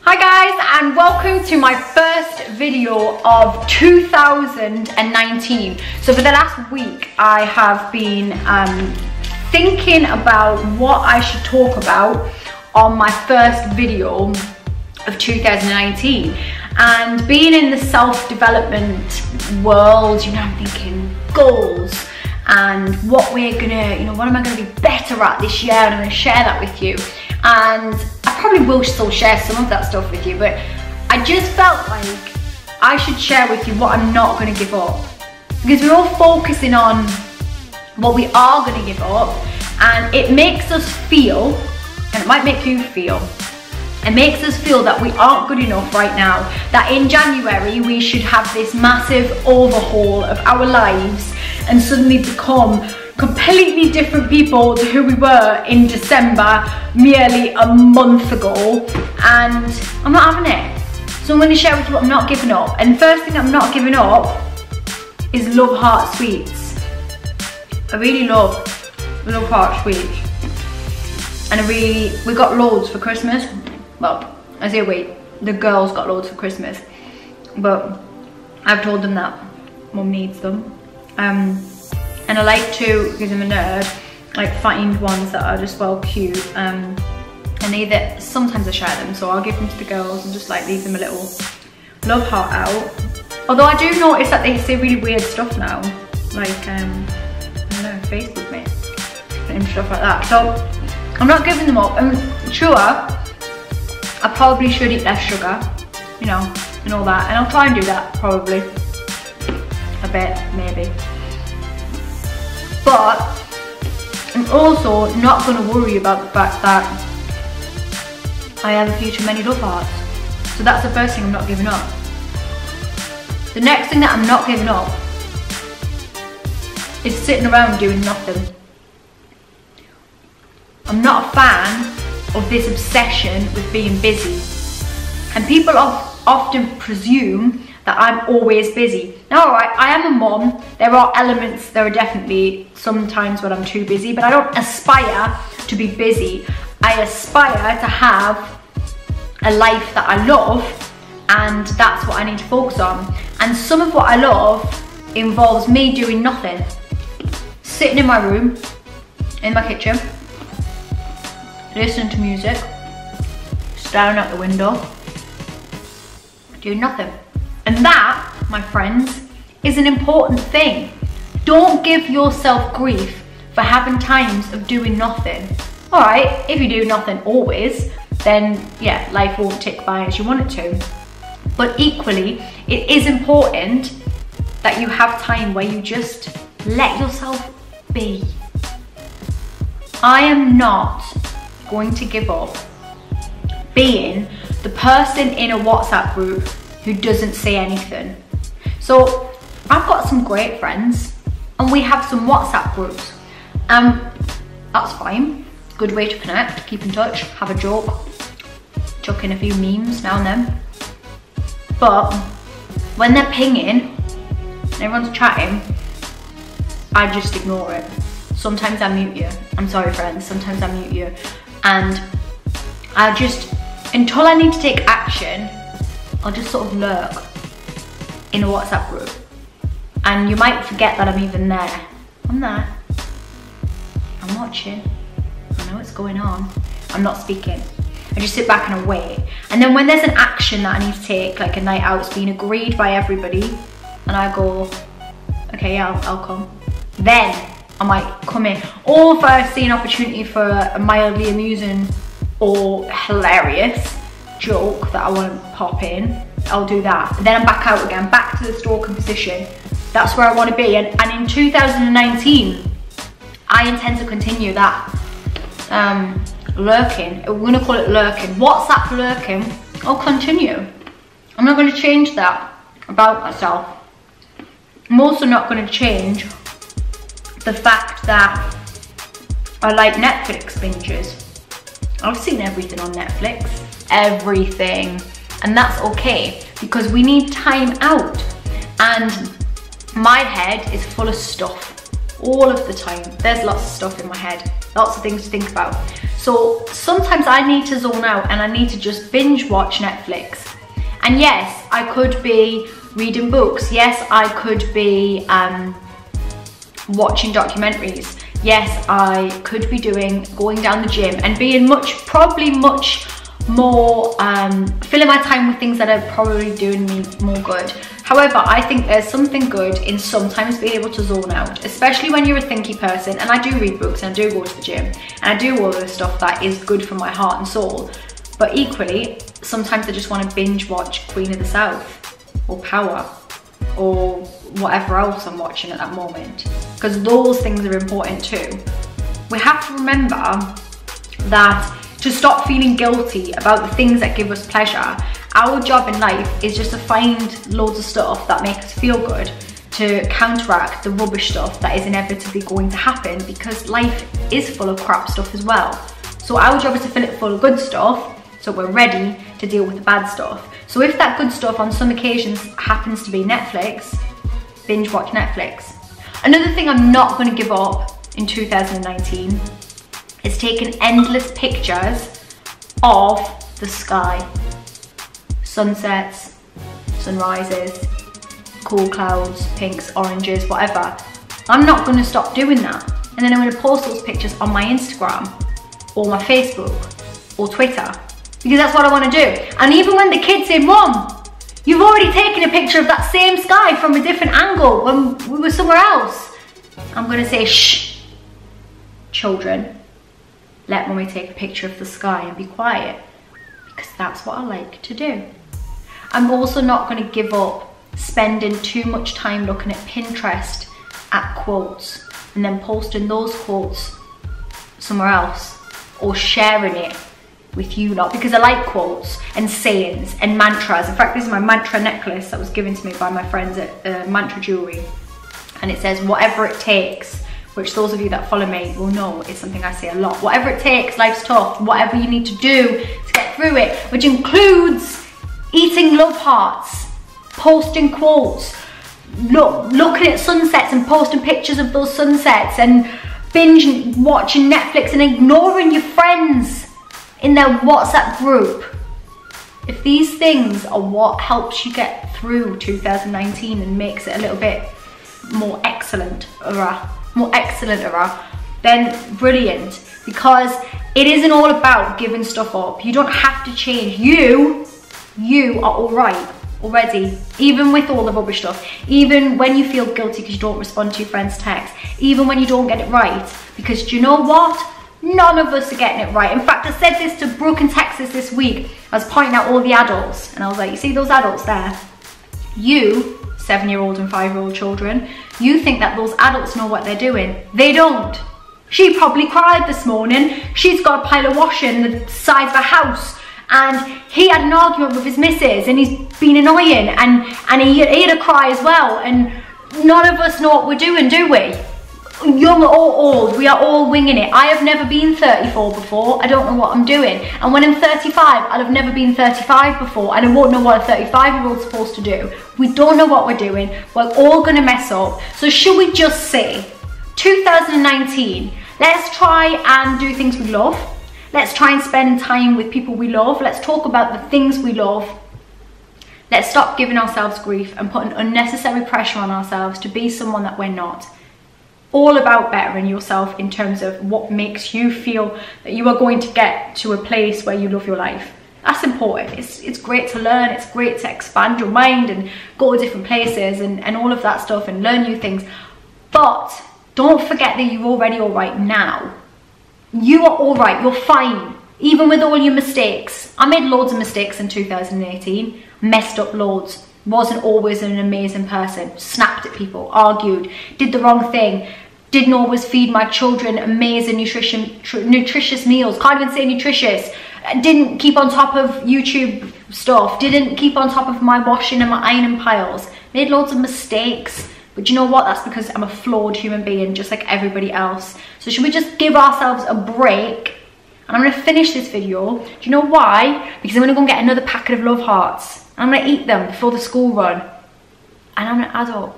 Hi guys, and welcome to my first video of 2019. So for the last week I have been thinking about what I should talk about on my first video of 2019. And being in the self-development world, you know, I'm thinking goals and what we're gonna, what am I gonna be better at this year, and I'm gonna share that with you. And I probably will still share some of that stuff with you, but I just felt like I should share with you what I'm not gonna give up. Because we're all focusing on what we are gonna give up, and it makes us feel, and it might make you feel, it makes us feel that we aren't good enough right now, that in January we should have this massive overhaul of our lives and suddenly become completely different people to who we were in December merely a month ago, and I'm not having it. So I'm going to share with you what I'm not giving up. And the first thing I'm not giving up is Love Heart Sweets. I really love Heart Sweets, and we got loads for Christmas. Well, I say wait, the girls got loads for Christmas, but I've told them that Mum needs them. And I like to, because I'm a nerd, like find ones that are just well cute. And sometimes I share them, so I'll give them to the girls and just like leave them a little love heart out. Although I do notice that they say really weird stuff now, like I don't know, Facebook me and stuff like that. So I'm not giving them up. And sure, I probably should eat less sugar, and all that, and I'll try and do that probably a bit, maybe. But I'm also not going to worry about the fact that I have a few too many love hearts. So that's the first thing I'm not giving up. The next thing that I'm not giving up is sitting around doing nothing. I'm not a fan of this obsession with being busy. And people often presume that I'm always busy. Now, alright, I am a mom. There are definitely some times when I'm too busy, but I don't aspire to be busy. I aspire to have a life that I love, and that's what I need to focus on. And some of what I love involves me doing nothing. Sitting in my room, in my kitchen, listening to music, staring out the window, doing nothing. And that, my friends, is an important thing. Don't give yourself grief for having times of doing nothing. All right, if you do nothing always, then yeah, life won't tick by as you want it to. But equally, it is important that you have time where you just let yourself be. I am not going to give up being the person in a WhatsApp group who doesn't say anything. So I've got some great friends and we have some WhatsApp groups. That's fine. Good way to connect, keep in touch, have a joke, chuck in a few memes now and then. But when they're pinging and everyone's chatting, I just ignore it. Sometimes I mute you. I'm sorry friends, sometimes I mute you. And I just, until I need to take action, I'll just sort of lurk in a WhatsApp group. And you might forget that I'm even there. I'm there. I'm watching. I know what's going on. I'm not speaking. I just sit back and I wait. And then when there's an action that I need to take, like a night out's been agreed by everybody, and I go, okay, yeah, I'll come. Then I might come in. Or if I see an opportunity for a mildly amusing or hilarious joke that I want to pop in, I'll do that. Then I'm back out again, back to the stalking position. That's where I want to be. And in 2019, I intend to continue that lurking. We're going to call it lurking. WhatsApp lurking. I'll continue. I'm not going to change that about myself. I'm also not going to change the fact that I like Netflix binges. I've seen everything on Netflix. Everything. And that's okay, because we need time out. And my head is full of stuff all of the time. There's lots of stuff in my head, lots of things to think about. So sometimes I need to zone out and I need to just binge watch Netflix. And yes, I could be reading books. Yes, I could be watching documentaries. Yes, I could be going down the gym and being probably much more, filling my time with things that are probably doing me more good. However, I think there's something good in sometimes being able to zone out, especially when you're a thinky person. And I do read books and I do go to the gym and I do all the stuff that is good for my heart and soul. But equally, sometimes I just want to binge watch Queen of the South or Power or whatever else I'm watching at that moment, because those things are important too. We have to remember that to stop feeling guilty about the things that give us pleasure, our job in life is just to find loads of stuff that make us feel good to counteract the rubbish stuff that is inevitably going to happen, because life is full of crap stuff as well. So our job is to fill it full of good stuff so we're ready to deal with the bad stuff. So if that good stuff on some occasions happens to be Netflix, binge watch Netflix. Another thing I'm not going to give up in 2019 is taking endless pictures of the sky. Sunsets, sunrises, cool clouds, pinks, oranges, whatever. I'm not going to stop doing that. And then I'm going to post those pictures on my Instagram or my Facebook or Twitter, because that's what I want to do. And even when the kids say, Mom, you've already taken a picture of that same sky from a different angle when we were somewhere else, I'm going to say, shh, children, let Mummy take a picture of the sky and be quiet, because that's what I like to do. I'm also not going to give up spending too much time looking at Pinterest at quotes and then posting those quotes somewhere else or sharing it with you lot, because I like quotes and sayings and mantras. In fact, this is my mantra necklace that was given to me by my friends at Mantra Jewelry, and it says whatever it takes, which those of you that follow me will know is something I say a lot. Whatever it takes, life's tough, whatever you need to do to get through it, which includes eating love hearts, posting quotes, looking at sunsets and posting pictures of those sunsets, and binge watching Netflix and ignoring your friends in their WhatsApp group. If these things are what helps you get through 2019 and makes it a little bit more excellent, then brilliant, because it isn't all about giving stuff up. You don't have to change. You are all right already, even with all the rubbish stuff, even when you feel guilty because you don't respond to your friend's text, even when you don't get it right, because do you know what? None of us are getting it right. In fact, I said this to Brooke in Texas this week. I was pointing out all the adults and I was like, you see those adults there? You, 7-year-old and 5-year-old children, you think that those adults know what they're doing. They don't. She probably cried this morning. She's got a pile of washing the size of a house, and he had an argument with his missus and he's been annoying, and he had a cry as well, and none of us know what we're doing, do we? Young or old, we are all winging it. I have never been 34 before. I don't know what I'm doing. And when I'm 35, I'll have never been 35 before, and I won't know what a 35-year-old's supposed to do. We don't know what we're doing. We're all gonna mess up. So should we just say, 2019, let's try and do things we love. Let's try and spend time with people we love. Let's talk about the things we love. Let's stop giving ourselves grief and putting unnecessary pressure on ourselves to be someone that we're not. All about bettering yourself in terms of what makes you feel that you are going to get to a place where you love your life. That's important. It's great to learn. It's great to expand your mind and go to different places and all of that stuff and learn new things. But don't forget that you're already all right now. You are all right. You're fine. Even with all your mistakes. I made loads of mistakes in 2018. Messed up loads. Wasn't always an amazing person. Snapped at people. Argued. Did the wrong thing. Didn't always feed my children amazing nutritious meals. Can't even say nutritious. Didn't keep on top of YouTube stuff. Didn't keep on top of my washing and my ironing piles. Made loads of mistakes. But you know what? That's because I'm a flawed human being, just like everybody else. So should we just give ourselves a break? And I'm going to finish this video. Do you know why? Because I'm going to go and get another packet of love hearts. I'm going to eat them before the school run. And I'm an adult.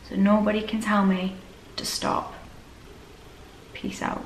So nobody can tell me to stop. Peace out.